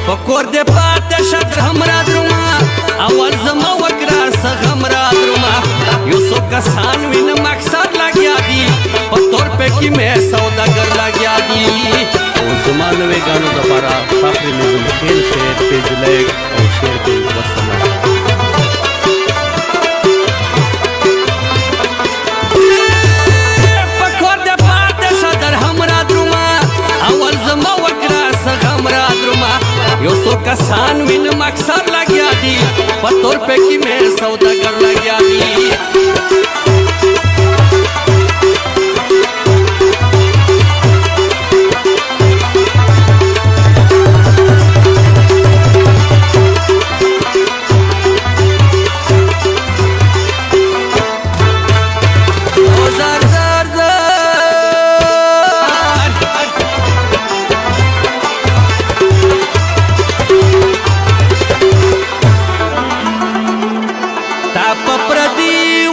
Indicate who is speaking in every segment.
Speaker 1: پکور دې پاتې شه همرا دروما اول زما وکړه څه همرا دروما یو څو کسان وینم اکثر لګیا دي په تور په کې مې سوداګر لګیا دي او زما نوې ګانو دپاره فخر نظم خیل شعر پیج لایک او شیر پیج وسلام یو څو کسان وینم اکثر لګیا دي په تور په کې مې سوداګر لګیا دي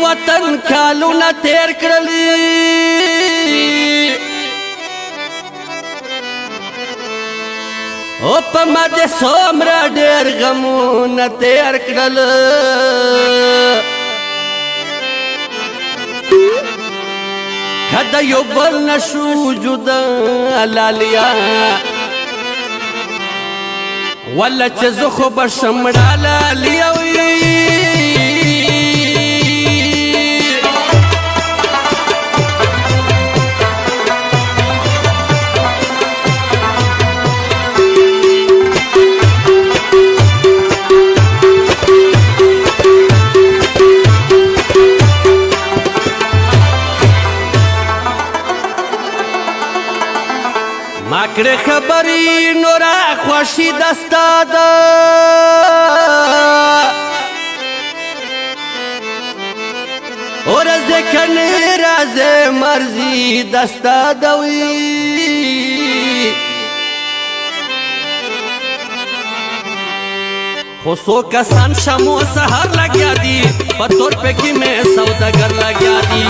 Speaker 1: وطن کالونه تیر کړلی او په ما دې څومره ډېر غمونه تیر کړل که د یو بل نه شو جدا لالیا ولا چې زه خو به شم لالیا ما کړه خبرې نورا خوشي دستا ده اور ځکه راځه مرزي دستا ده وي خو څو کسان شمو سهار لګیا دي په تور په کې مې سوداګر لګیا دي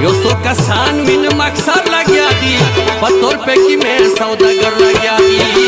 Speaker 1: یو څو کسان وینم اکثر لګیا دي په تور په کې مې سوداګر لګیا دي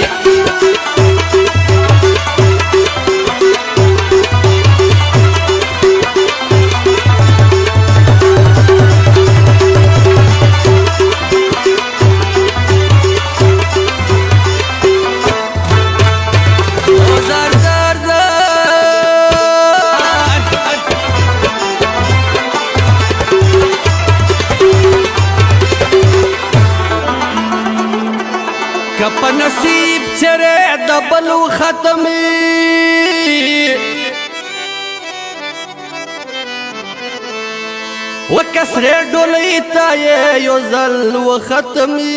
Speaker 1: کپ نصیب چرے دبلو ختمی و کسرے ڈولی تایے یو ظل و ختمی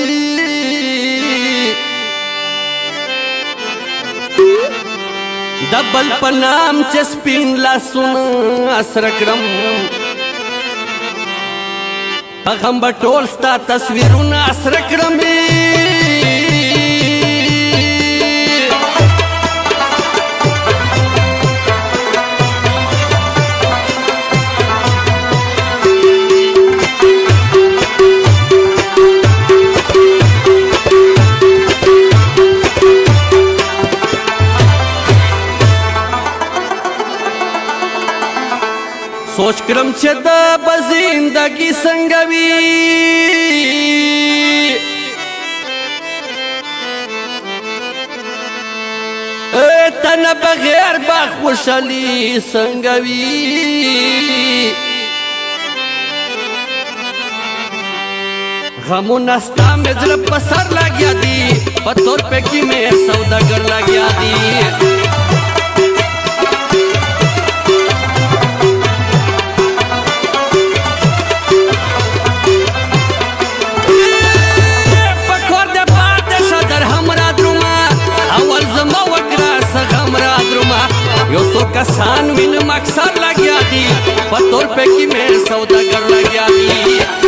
Speaker 1: دبل پنام چسپین لاسون اسرکرم اغم بٹول ستا تصویرون اسرکرمی سوچ کرم چې د بزندگی څنګه وي تن بغیر با خوشحالي څنګه وي غمونه ستا مې زړه په سر لګیا دي په تور په کې مې سوداګر لګیا دي یو څو کسان وینم اکثر لګیا دي په تور په کې مې سوداګر لګیا دي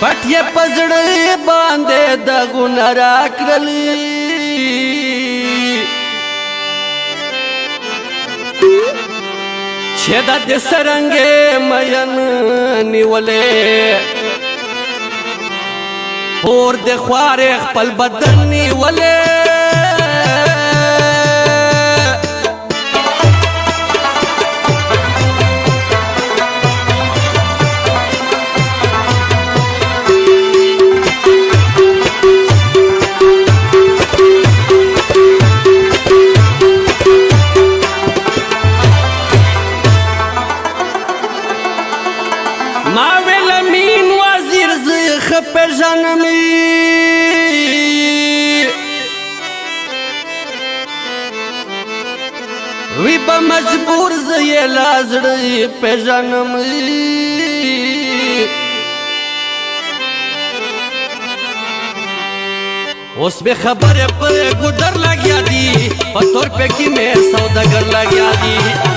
Speaker 1: پټې پزړې باندې د ګناه راکړلې چې د دې سرنګې مین نیولې اور د خوارې خپل بدن نیولې پیژنمی وی با مجبور زی لازڑی پیژنمی اس بے خبر پر گدر لگیا دی پتور پہ کی میں سوداگر لگیا دی